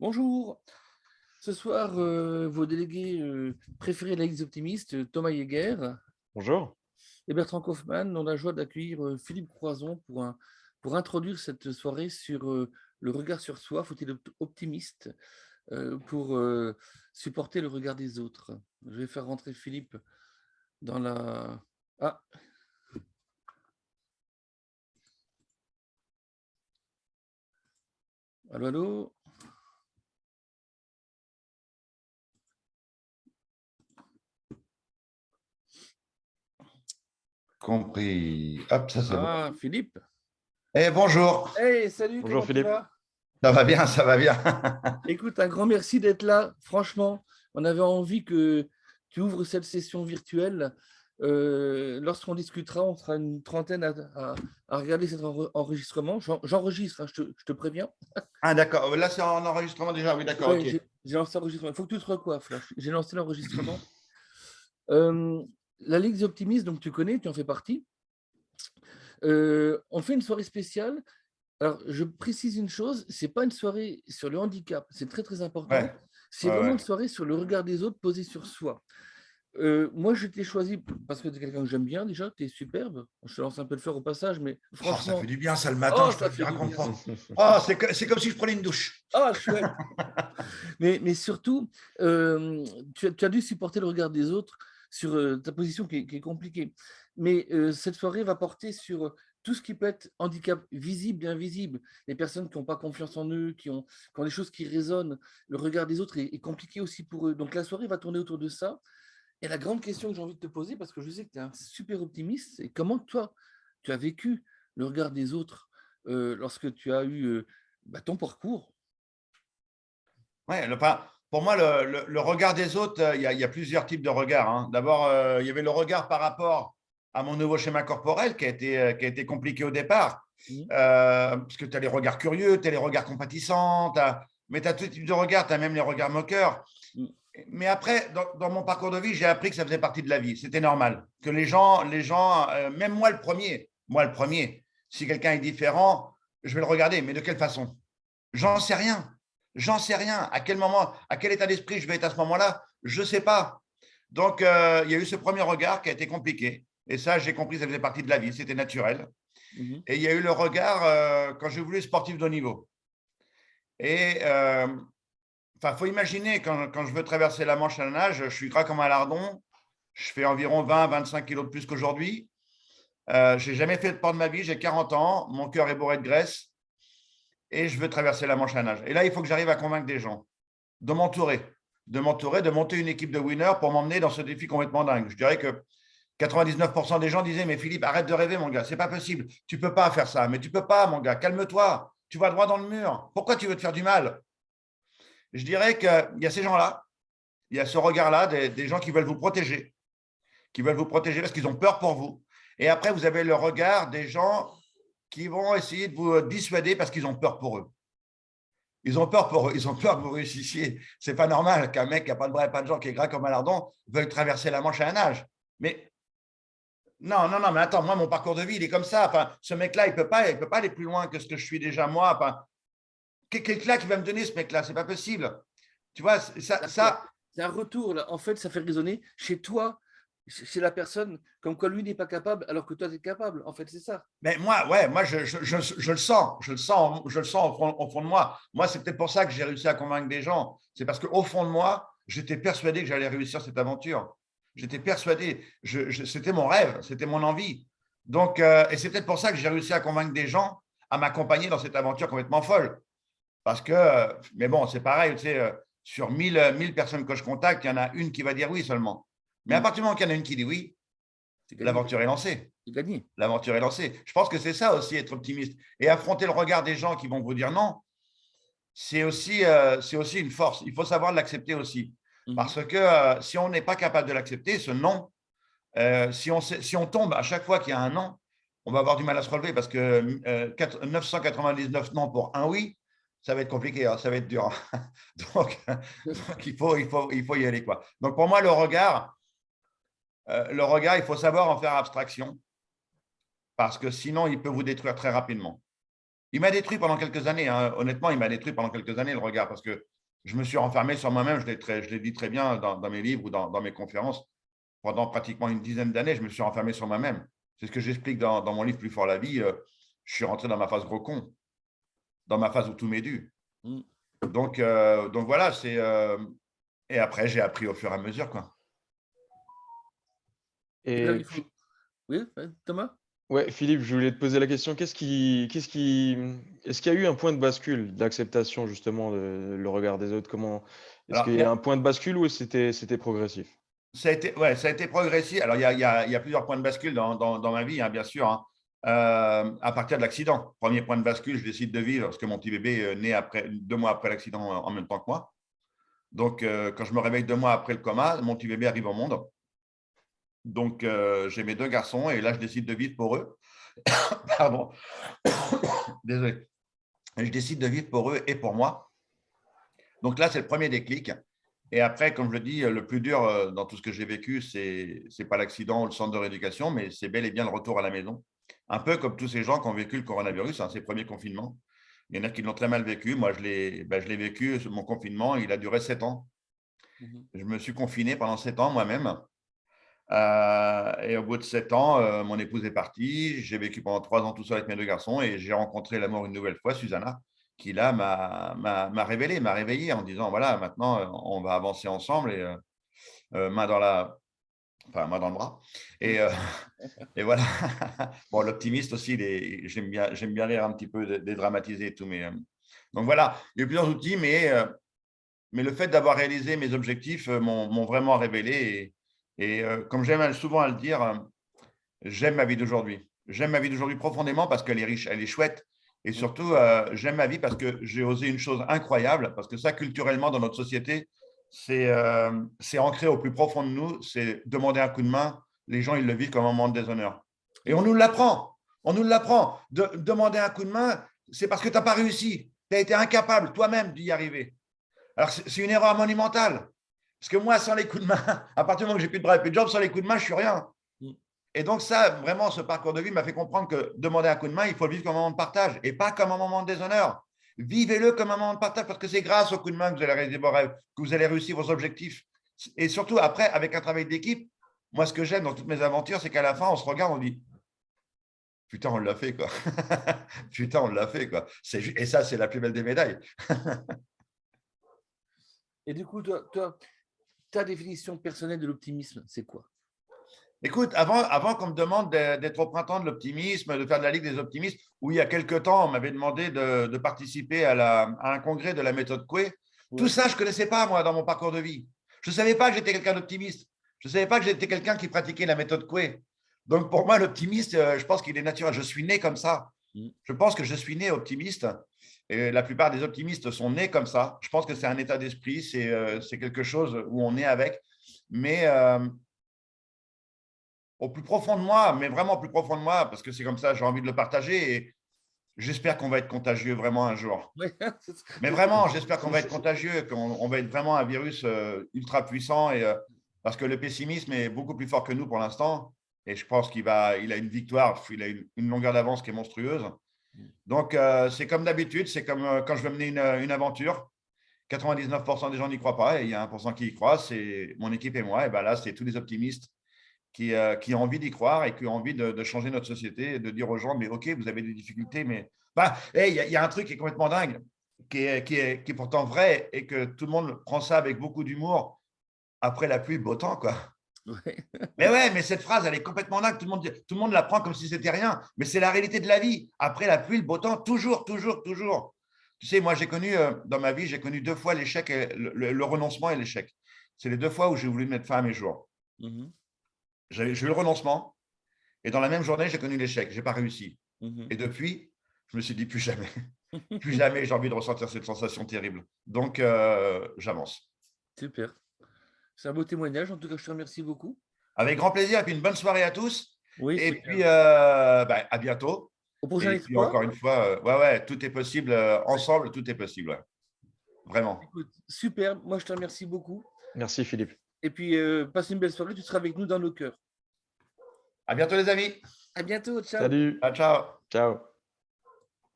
Bonjour. Ce soir, vos délégués préférés de la Ligue des optimistes, Thomas Yeaguer Bonjour. et Bertrand Kaufmann, ont la joie d'accueillir Philippe Croison pour introduire cette soirée sur le regard sur soi. Faut-il être optimiste pour supporter le regard des autres? Je vais faire rentrer Philippe dans la... Ah, allô, allô. Compris. Hop, ça c'est bon. Ah, Philippe. Eh, bonjour. Hey, salut, Bonjour comment tu Philippe. vas? Ça va bien, ça va bien. Écoute, un grand merci d'être là. Franchement, on avait envie que tu ouvres cette session virtuelle. Lorsqu'on discutera, on sera une trentaine à regarder cet enregistrement. J'enregistre, hein, je te préviens. Ah, d'accord. Là, c'est en enregistrement déjà. Oui, d'accord, Ouais, ok. j'ai lancé l'enregistrement. Il faut que tu te recoiffes, là. J'ai lancé l'enregistrement. Euh, la Ligue des optimistes, donc tu connais, tu en fais partie. On fait une soirée spéciale. Alors, je précise une chose, c'est pas une soirée sur le handicap, c'est très très important. Ouais, C'est ouais, vraiment ouais. une soirée sur le regard des autres posé sur soi. Moi, je t'ai choisi parce que tu es quelqu'un que j'aime bien déjà, tu es superbe. Je te lance un peu le fer au passage, mais Oh, ça fait franchement, du bien, ça, le matin, oh, je peux ça te fait dire à du bien. comprendre. Oh, c'est comme si je prenais une douche. Ah, chouette. Mais surtout, tu as dû supporter le regard des autres sur ta position qui est compliquée. Mais cette soirée va porter sur tout ce qui peut être handicap visible et invisible. Les personnes qui n'ont pas confiance en eux, qui ont des choses qui résonnent. Le regard des autres est compliqué aussi pour eux. Donc la soirée va tourner autour de ça. Et la grande question que j'ai envie de te poser, parce que je sais que tu es un super optimiste, c'est comment toi, tu as vécu le regard des autres lorsque tu as eu ton parcours. Ouais, pour moi, le regard des autres, il y a plusieurs types de regards, hein. D'abord, il y avait le regard par rapport à mon nouveau schéma corporel qui a été compliqué au départ. Mhm. Parce que tu as les regards curieux, tu as les regards compatissants, mais tu as tout type de regards, tu as même les regards moqueurs. Mais après, dans mon parcours de vie, j'ai appris que ça faisait partie de la vie. C'était normal. Que les gens, même moi le premier, si quelqu'un est différent, je vais le regarder. Mais de quelle façon? J'en sais rien. J'en sais rien. À quel moment, à quel état d'esprit je vais être à ce moment-là? Je ne sais pas. Donc, il y a eu ce premier regard qui a été compliqué. Et ça, j'ai compris que ça faisait partie de la vie. C'était naturel. Mhm. Et il y a eu le regard quand j'ai voulu être sportif de haut niveau. Et enfin, faut imaginer, quand je veux traverser la Manche à la nage, je suis gras comme un lardon. Je fais environ 20-25 kilos de plus qu'aujourd'hui. Je n'ai jamais fait de sport de ma vie. J'ai 40 ans. Mon cœur est bourré de graisse. Et je veux traverser la Manche à nage. Et là, il faut que j'arrive à convaincre des gens de m'entourer, de monter une équipe de winners pour m'emmener dans ce défi complètement dingue. Je dirais que 99% des gens disaient, mais Philippe, arrête de rêver, mon gars, c'est pas possible. Tu peux pas faire ça. Mais tu peux pas, mon gars, calme-toi. Tu vas droit dans le mur. Pourquoi tu veux te faire du mal? Je dirais qu'il y a ces gens-là, il y a ce regard-là, des gens qui veulent vous protéger parce qu'ils ont peur pour vous. Et après, vous avez le regard des gens qui vont essayer de vous dissuader parce qu'ils ont peur pour eux. Ils ont peur pour eux, ils ont peur que vous réussissiez. C'est pas normal qu'un mec qui n'a pas de bras et pas de jambes, qui est gras comme un lardon, veuille traverser la Manche à un nage. Mais non, non, non, mais attends, moi, mon parcours de vie, il est comme ça. Enfin, ce mec-là, il peut pas aller plus loin que ce que je suis déjà moi. Enfin, quel là qui va me donner ce mec-là? C'est pas possible. Tu vois, C'est un retour, là. En fait, ça fait résonner chez toi, chez la personne, comme quoi lui n'est pas capable, alors que toi, tu es capable. En fait, c'est ça. mais moi, ouais, moi, je le sens, je le sens au fond de moi. Moi, c'est peut-être pour ça que j'ai réussi à convaincre des gens. C'est parce qu'au fond de moi, j'étais persuadé que j'allais réussir cette aventure. J'étais persuadé. C'était mon rêve, c'était mon envie. Donc, et c'est peut-être pour ça que j'ai réussi à convaincre des gens à m'accompagner dans cette aventure complètement folle. Parce que, mais bon, c'est pareil, tu sais, sur 1000 personnes que je contacte, il y en a une qui va dire oui seulement. Mais à Mm. partir du moment qu'il y en a une qui dit oui, C'est gagné. l'aventure est lancée. C'est gagné. L'aventure est lancée. Je pense que c'est ça aussi, être optimiste. Et affronter le regard des gens qui vont vous dire non, c'est aussi une force. Il faut savoir l'accepter aussi. Mhm. Parce que si on n'est pas capable de l'accepter, ce non, si on tombe à chaque fois qu'il y a un non, on va avoir du mal à se relever parce que 999 non pour un oui, ça va être compliqué, hein, ça va être dur. Donc il faut y aller, quoi. Donc pour moi, le regard, il faut savoir en faire abstraction parce que sinon, il peut vous détruire très rapidement. Il m'a détruit pendant quelques années. Hein. Honnêtement, il m'a détruit pendant quelques années, le regard, parce que je me suis renfermé sur moi-même. Je l'ai dit très bien dans mes livres ou dans mes conférences. Pendant pratiquement une dizaine d'années, je me suis renfermé sur moi-même. C'est ce que j'explique dans mon livre Plus fort la vie. Je suis rentré dans ma phase gros con, dans ma phase où tout m'est dû. Mm. Donc voilà, et après, j'ai appris au fur et à mesure, quoi. Et là, Et oui, Thomas? ouais, Philippe, je voulais te poser la question, est-ce qu'il y a eu un point de bascule d'acceptation justement de le regard des autres? Est-ce Alors, qu'il y a un point de bascule ou c'était progressif? ça a été progressif. Alors, il y a plusieurs points de bascule dans ma vie, hein, bien sûr. Hein. À partir de l'accident, premier point de bascule, je décide de vivre parce que mon petit bébé est né 2 mois après l'accident en même temps que moi. Donc, quand je me réveille 2 mois après le coma, mon petit bébé arrive au monde. Donc, j'ai mes 2 garçons et là, je décide de vivre pour eux. Pardon. Désolé. Je décide de vivre pour eux et pour moi. Donc là, c'est le premier déclic. Et après, comme je le dis, le plus dur dans tout ce que j'ai vécu, ce n'est pas l'accident ou le centre de rééducation, mais c'est bel et bien le retour à la maison. Un peu comme tous ces gens qui ont vécu le coronavirus, hein, ces premiers confinements. Il y en a qui l'ont très mal vécu. Moi, je l'ai vécu, mon confinement, il a duré 7 ans. Je me suis confiné pendant 7 ans moi-même. Et au bout de 7 ans, mon épouse est partie. J'ai vécu pendant 3 ans tout seul avec mes 2 garçons et j'ai rencontré l'amour une nouvelle fois, Susanna, qui là m'a révélé, m'a réveillé en disant voilà, maintenant on va avancer ensemble et main dans le bras. Et voilà. Bon, l'optimiste aussi, j'aime bien rire un petit peu, dédramatiser et tout. Donc voilà, il y a plusieurs outils, mais le fait d'avoir réalisé mes objectifs m'ont vraiment révélé. Et comme j'aime souvent à le dire, j'aime ma vie d'aujourd'hui. J'aime ma vie d'aujourd'hui profondément parce qu'elle est riche, elle est chouette. Et surtout, j'aime ma vie parce que j'ai osé une chose incroyable, parce que ça, culturellement, dans notre société, c'est ancré au plus profond de nous, c'est demander un coup de main. Les gens, ils le vivent comme un moment de déshonneur. Et on nous l'apprend. On nous l'apprend. Demander un coup de main, c'est parce que tu n'as pas réussi. Tu as été incapable toi-même d'y arriver. Alors, c'est une erreur monumentale. Parce que moi, sans les coups de main, à partir du moment où j'ai plus de bras et plus de jambes, sans les coups de main, je suis rien. Et donc ça, vraiment, ce parcours de vie m'a fait comprendre que demander un coup de main, il faut le vivre comme un moment de partage et pas comme un moment de déshonneur. Vivez-le comme un moment de partage parce que c'est grâce au coup de main que vous allez réaliser vos rêves, que vous allez réussir vos objectifs. Et surtout, après, avec un travail d'équipe, moi, ce que j'aime dans toutes mes aventures, c'est qu'à la fin, on se regarde, on dit « Putain, on l'a fait, quoi. Putain, on l'a fait, quoi. » Et ça, c'est la plus belle des médailles. Et du coup, toi, ta définition personnelle de l'optimisme, c'est quoi? Écoute, avant qu'on me demande d'être au printemps de l'optimisme, de faire de la Ligue des optimistes, où il y a quelques temps, on m'avait demandé de participer à un congrès de la méthode Coué. Tout ça, je ne connaissais pas, moi, dans mon parcours de vie. Je ne savais pas que j'étais quelqu'un d'optimiste. Je ne savais pas que j'étais quelqu'un qui pratiquait la méthode Coué. Donc, pour moi, l'optimiste, je pense qu'il est naturel. Je suis né comme ça. Je pense que je suis né optimiste. Et la plupart des optimistes sont nés comme ça. Je pense que c'est un état d'esprit, c'est quelque chose où on est avec. Mais au plus profond de moi, mais vraiment au plus profond de moi, parce que c'est comme ça, j'ai envie de le partager et j'espère qu'on va être contagieux vraiment un jour. Mais vraiment, j'espère qu'on va être contagieux, qu'on va être vraiment un virus ultra puissant parce que le pessimisme est beaucoup plus fort que nous pour l'instant et je pense qu'il a une victoire, il a une longueur d'avance qui est monstrueuse. Donc, c'est comme d'habitude, c'est comme quand je veux mener une aventure. 99% des gens n'y croient pas et il y a 1% qui y croient, c'est mon équipe et moi. Et ben là, c'est tous les optimistes qui ont envie d'y croire et qui ont envie de changer notre société et de dire aux gens, mais OK, vous avez des difficultés, mais il y a un truc qui est complètement dingue, qui est pourtant vrai et que tout le monde prend ça avec beaucoup d'humour après la pluie, le beau temps, quoi. Mais ouais, mais cette phrase, elle est complètement dingue. Tout le monde la prend comme si c'était rien, mais c'est la réalité de la vie. Après la pluie, le beau temps, toujours, toujours, toujours. Tu sais, moi, dans ma vie, j'ai connu 2 fois l'échec, le renoncement et l'échec. C'est les 2 fois où j'ai voulu mettre fin à mes jours. J'ai eu le renoncement et dans la même journée, j'ai connu l'échec. Je n'ai pas réussi. Et depuis, je me suis dit plus jamais. Plus jamais j'ai envie de ressentir cette sensation terrible. Donc, j'avance. Super. C'est un beau témoignage. En tout cas, je te remercie beaucoup. Avec grand plaisir et puis une bonne soirée à tous. Oui, et c'est puis, à bientôt. au prochain Et puis, exploit. encore une fois, ouais, tout est possible. Ensemble, tout est possible. Ouais. Vraiment. Écoute, super. Moi, je te remercie beaucoup. Merci Philippe. Et puis, passe une belle soirée. Tu seras avec nous dans nos cœurs. À bientôt, les amis. À bientôt. Ciao. Salut. Ciao, ciao. Ciao.